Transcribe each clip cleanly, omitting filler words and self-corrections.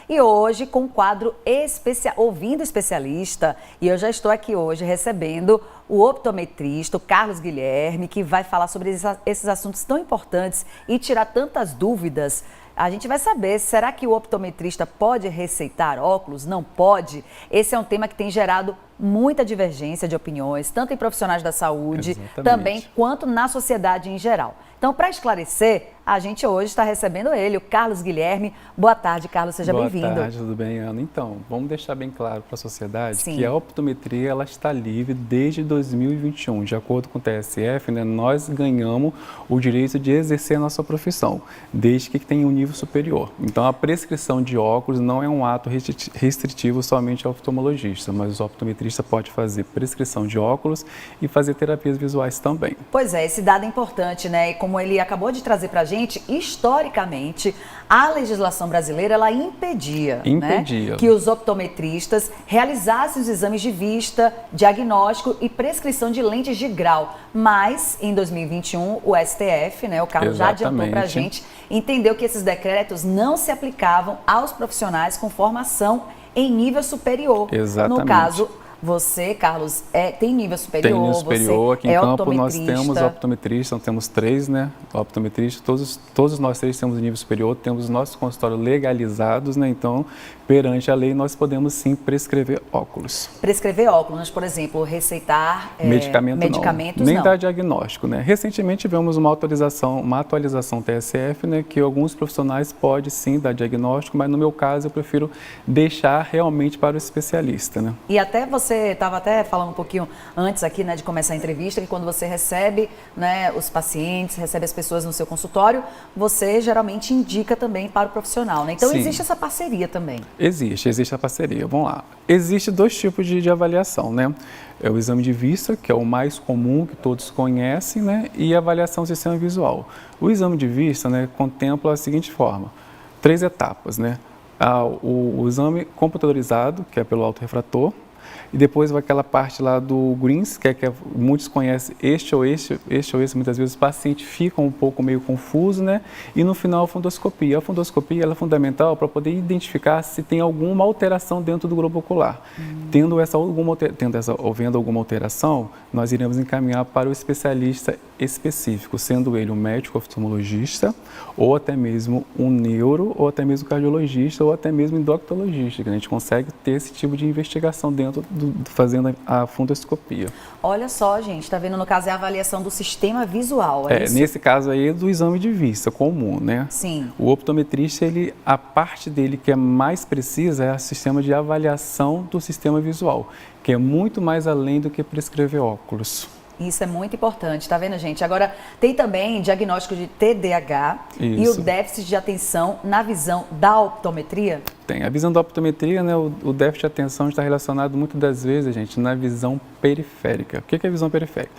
e hoje com um quadro especial, Ouvindo Especialista. E eu já estou aqui hoje recebendo o optometrista, o Carlos Guilherme, que vai falar sobre esses assuntos tão importantes e tirar tantas dúvidas. A gente vai saber, será que o optometrista pode receitar óculos? Não pode? Esse é um tema que tem gerado muita divergência de opiniões, tanto em profissionais da saúde, também, quanto na sociedade em geral. Então, para esclarecer, a gente hoje está recebendo ele, o Carlos Guilherme. Boa tarde, Carlos, seja bem-vindo. Boa tarde, tudo bem, Ana? Então, vamos deixar bem claro para a sociedade Sim. que a optometria ela está livre desde 2021. De acordo com o TSF, nós ganhamos o direito de exercer a nossa profissão, desde que tenha um nível superior. Então, a prescrição de óculos não é um ato restritivo somente ao oftalmologista, mas o optometrista pode fazer prescrição de óculos e fazer terapias visuais também. Pois é, esse dado é importante, né? E como ele acabou de trazer para a gente, historicamente, a legislação brasileira, ela impedia. Né, que os optometristas realizassem os exames de vista, diagnóstico e prescrição de lentes de grau. Mas, em 2021, o STF, né, o Carlos já adiantou para a gente, entendeu que esses decretos não se aplicavam aos profissionais com formação em nível superior. Exatamente. No caso, você, Carlos, tem nível superior? Tem nível superior. Aqui em campo nós temos optometristas, nós temos 3, né? Optometristas, todos nós 3 temos nível superior, temos nossos consultórios legalizados, né? Então, perante a lei, nós podemos sim prescrever óculos. Prescrever óculos, mas, por exemplo, receitar medicamentos não. Nem não. dar diagnóstico, né? Recentemente tivemos uma atualização TSF, né? Que alguns profissionais podem sim dar diagnóstico, mas no meu caso eu prefiro deixar realmente para o especialista, né? E até você estava até falando um pouquinho antes aqui, né, de começar a entrevista, que quando você recebe, né, os pacientes, recebe as pessoas no seu consultório, você geralmente indica também para o profissional, né? Então, sim, existe essa parceria também. Existe a parceria. Vamos lá. Existem 2 tipos de avaliação, né? É o exame de vista, que é o mais comum, que todos conhecem, né? E a avaliação do sistema visual. O exame de vista, né, contempla a seguinte forma: 3 etapas, né? O exame computadorizado, que é pelo autorrefrator, e depois vai aquela parte lá do GRINS, que muitos conhecem este ou esse, muitas vezes o paciente fica um pouco meio confuso, né? E no final a fundoscopia. A fundoscopia ela é fundamental para poder identificar se tem alguma alteração dentro do globo ocular. Havendo alguma alteração, nós iremos encaminhar para o especialista específico, sendo ele um médico oftalmologista, ou até mesmo um neuro, ou até mesmo cardiologista, ou até mesmo endocrinologista, que a gente consegue ter esse tipo de investigação dentro fazendo a fundoscopia. Olha só, gente, tá vendo? No caso é a avaliação do sistema visual, isso? Nesse caso aí é do exame de vista comum, né? Sim. O optometrista, a parte dele que é mais precisa é o sistema de avaliação do sistema visual, que é muito mais além do que prescrever óculos. Isso é muito importante, tá vendo, gente? Agora, tem também diagnóstico de TDAH e o déficit de atenção na visão da optometria? Tem. A visão da optometria, né, o déficit de atenção está relacionado muitas das vezes, gente, na visão periférica. O que é a visão periférica?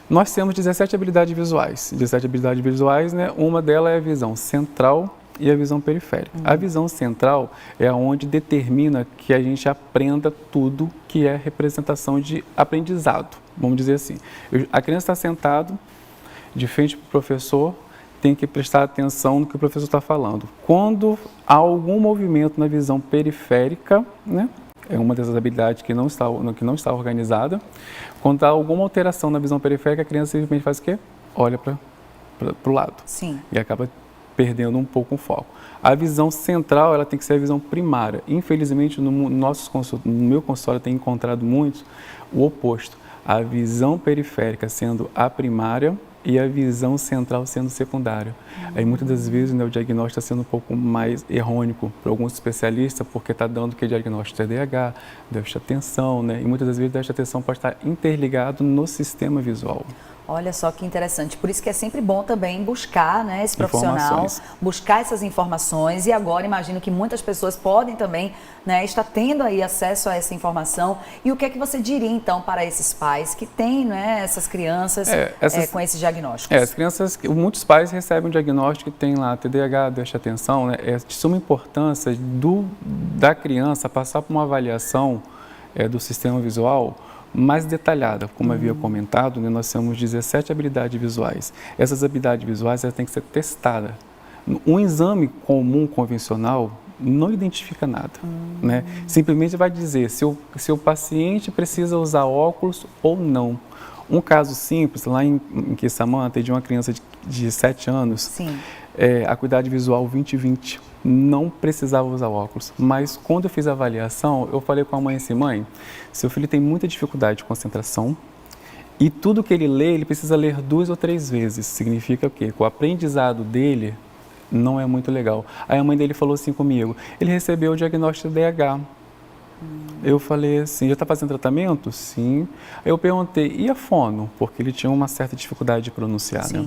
Nós temos 17 habilidades visuais. 17 habilidades visuais, né, uma delas é a visão central e a visão periférica. A visão central é onde determina que a gente aprenda tudo que é representação de aprendizado, vamos dizer assim. A criança está sentada de frente para o professor, tem que prestar atenção no que o professor está falando. Quando há algum movimento na visão periférica, né, é uma dessas habilidades que não está organizada, quando há alguma alteração na visão periférica, a criança simplesmente faz o quê? Olha para o lado. Sim. E acaba perdendo um pouco o foco. A visão central, ela tem que ser a visão primária. Infelizmente, no meu consultório, eu tenho encontrado muito o oposto. A visão periférica sendo a primária e a visão central sendo secundária. Aí, muitas das vezes, né, o diagnóstico está sendo um pouco mais errôneo para alguns especialistas, porque está dando que diagnóstico de TDAH, déficit de atenção, né? E muitas das vezes, déficit de atenção pode estar interligado no sistema visual. Olha só que interessante. Por isso que é sempre bom também buscar, né, esse profissional, buscar essas informações. E agora imagino que muitas pessoas podem também, né, estar tendo aí acesso a essa informação. E o que é que você diria então para esses pais que têm, né, essas crianças com esses diagnósticos? As crianças, muitos pais recebem um diagnóstico que tem lá TDAH, déficit de atenção, né? É de suma importância da criança passar por uma avaliação do sistema visual mais detalhada, como havia comentado, né, nós temos 17 habilidades visuais. Essas habilidades visuais têm que ser testadas. Um exame comum, convencional, não identifica nada, né? Simplesmente vai dizer se o paciente precisa usar óculos ou não. Um caso simples, lá em Quissamã, de uma criança de 7 anos, Sim. Acuidade visual 20/20, não precisava usar óculos. Mas quando eu fiz a avaliação, eu falei com a mãe assim, mãe, seu filho tem muita dificuldade de concentração e tudo que ele lê, ele precisa ler 2 ou 3 vezes. Significa o quê? Que o aprendizado dele não é muito legal. Aí a mãe dele falou assim comigo, ele recebeu o diagnóstico de DH. Eu falei assim, já está fazendo tratamento? Sim. Aí eu perguntei, e a fono? Porque ele tinha uma certa dificuldade de pronunciar, né?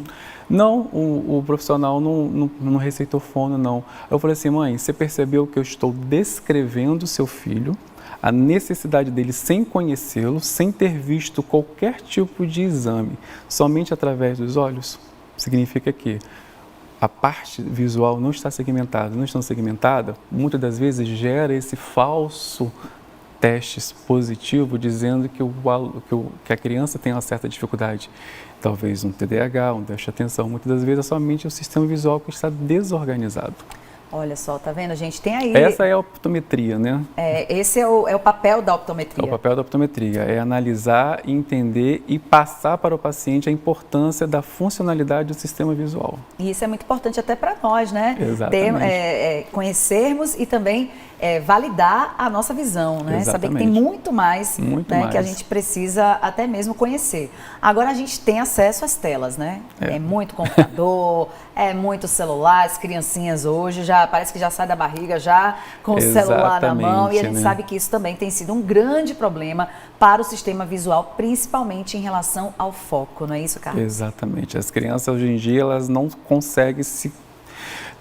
Não, o profissional não receitou fono, não. Eu falei assim, mãe, você percebeu que eu estou descrevendo o seu filho, a necessidade dele sem conhecê-lo, sem ter visto qualquer tipo de exame, somente através dos olhos? Significa que a parte visual não está segmentada. Não estando segmentada, muitas das vezes gera esse falso teste positivo dizendo que a criança tem uma certa dificuldade. Talvez um TDAH, um déficit de atenção. Muitas das vezes é somente o sistema visual que está desorganizado. Olha só, tá vendo? A gente tem aí... Essa é a optometria, né? Esse é o papel da optometria. É o papel da optometria, é analisar, entender e passar para o paciente a importância da funcionalidade do sistema visual. E isso é muito importante até para nós, né? Exatamente. Conhecermos e também validar a nossa visão, né? Exatamente. Saber que tem muito mais, que a gente precisa até mesmo conhecer. Agora a gente tem acesso às telas, né? É muito computador, é muito celular, as criancinhas hoje parece que já sai da barriga já com o celular na mão, e a gente sabe que isso também tem sido um grande problema para o sistema visual, principalmente em relação ao foco, não é isso, Carlos? Exatamente. As crianças hoje em dia, elas não conseguem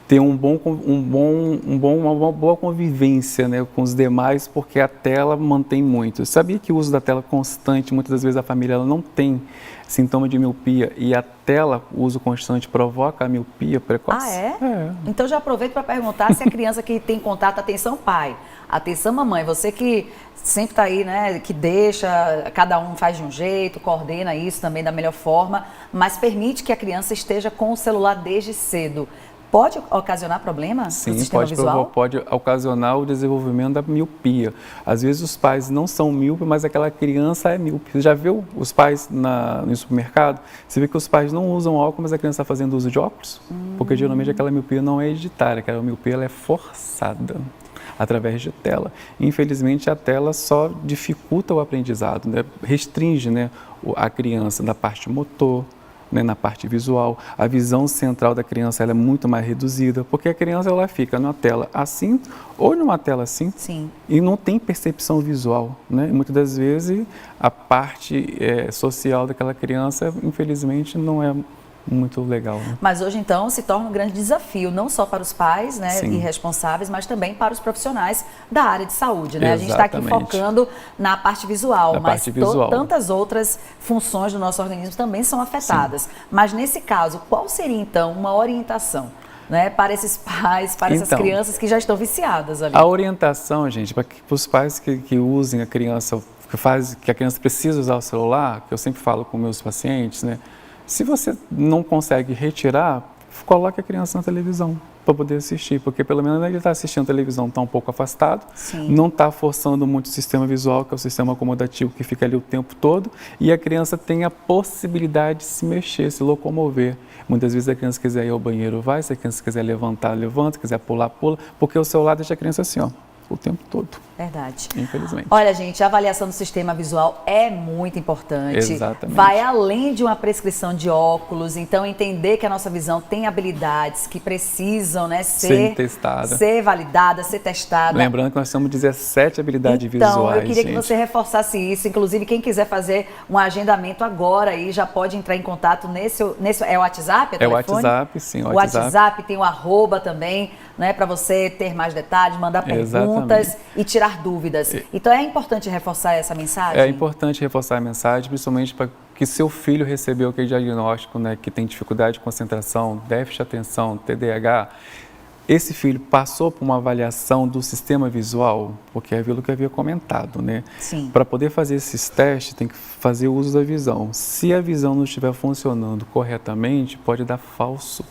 ter uma boa convivência, né, com os demais, porque a tela mantém muito. Eu sabia que o uso da tela constante, muitas das vezes a família ela não tem sintoma de miopia e a tela, o uso constante, provoca a miopia precoce. Ah, é? Então já aproveito para perguntar se a criança que tem contato, atenção pai, atenção mamãe, você que sempre está aí, né, que deixa, cada um faz de um jeito, coordena isso também da melhor forma, mas permite que a criança esteja com o celular desde cedo. Pode ocasionar problema? Sim, no sistema visual? Pode ocasionar o desenvolvimento da miopia. Às vezes os pais não são míopes, mas aquela criança é míope. Você já viu os pais no supermercado? Você vê que os pais não usam óculos, mas a criança está fazendo uso de óculos? Porque geralmente aquela miopia não é hereditária, aquela miopia ela é forçada através de tela. Infelizmente a tela só dificulta o aprendizado, né? Restringe, né, a criança da parte motor, né, na parte visual. A visão central da criança ela é muito mais reduzida, porque a criança ela fica numa tela assim ou numa tela assim. Sim. E não tem percepção visual, né? E muitas das vezes a parte social daquela criança, infelizmente, não é muito legal. Né? Mas hoje, então, se torna um grande desafio, não só para os pais, né, e responsáveis, mas também para os profissionais da área de saúde. Né? A gente está aqui focando na parte visual, mas tantas outras funções do nosso organismo também são afetadas. Sim. Mas, nesse caso, qual seria, então, uma orientação, né, para esses pais, para essas crianças que já estão viciadas ali? A orientação, gente, para os pais que usem a criança, que a criança precisa usar o celular, que eu sempre falo com meus pacientes, né? Se você não consegue retirar, coloque a criança na televisão para poder assistir, porque pelo menos ele está assistindo a televisão, está um pouco afastado, não está forçando muito o sistema visual, que é o sistema acomodativo que fica ali o tempo todo, e a criança tem a possibilidade de se mexer, se locomover. Muitas vezes a criança quiser ir ao banheiro, vai, se a criança quiser levantar, levanta, se quiser pular, pula, porque o celular deixa a criança assim, ó, o tempo todo. Verdade. Infelizmente. Olha, gente, a avaliação do sistema visual é muito importante. Exatamente. Vai além de uma prescrição de óculos, então entender que a nossa visão tem habilidades que precisam, né, ser testada, ser validada, ser testada. Lembrando que nós temos 17 habilidades visuais. Então, eu queria que você reforçasse isso. Inclusive, quem quiser fazer um agendamento agora aí já pode entrar em contato nesse é o WhatsApp? É o WhatsApp, sim. O WhatsApp tem o @ também, né, para você ter mais detalhes, mandar perguntas e tirar dúvidas. Então é importante reforçar essa mensagem? É importante reforçar a mensagem, principalmente para que seu filho recebeu aquele diagnóstico, né, que tem dificuldade de concentração, déficit de atenção, TDAH. Esse filho passou por uma avaliação do sistema visual, porque é aquilo que eu havia comentado, né? Sim. Para poder fazer esses testes, tem que fazer uso da visão. Se a visão não estiver funcionando corretamente, pode dar falso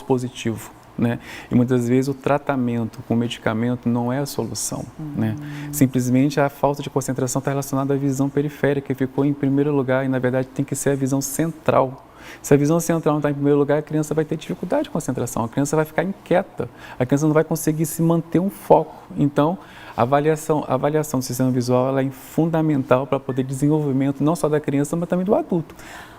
positivo. né? E muitas vezes o tratamento com medicamento não é a solução, né? Simplesmente a falta de concentração está relacionada à visão periférica, que ficou em primeiro lugar e, na verdade, tem que ser a visão central. Se a visão central não está em primeiro lugar, a criança vai ter dificuldade de concentração, a criança vai ficar inquieta, a criança não vai conseguir se manter um foco. Então, a avaliação do sistema visual ela é fundamental para poder desenvolvimento não só da criança, mas também do adulto.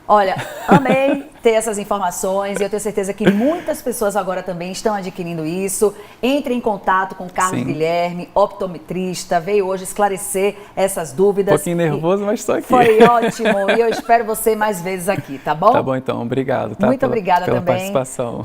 Olha, amei ter essas informações e eu tenho certeza que muitas pessoas agora também estão adquirindo isso. Entre em contato com o Carlos Guilherme, optometrista, veio hoje esclarecer essas dúvidas. Um pouquinho nervoso, mas estou aqui. Foi ótimo e eu espero você mais vezes aqui, tá bom? Tá bom então, obrigado. Tá? Muito obrigada pela também. Participação.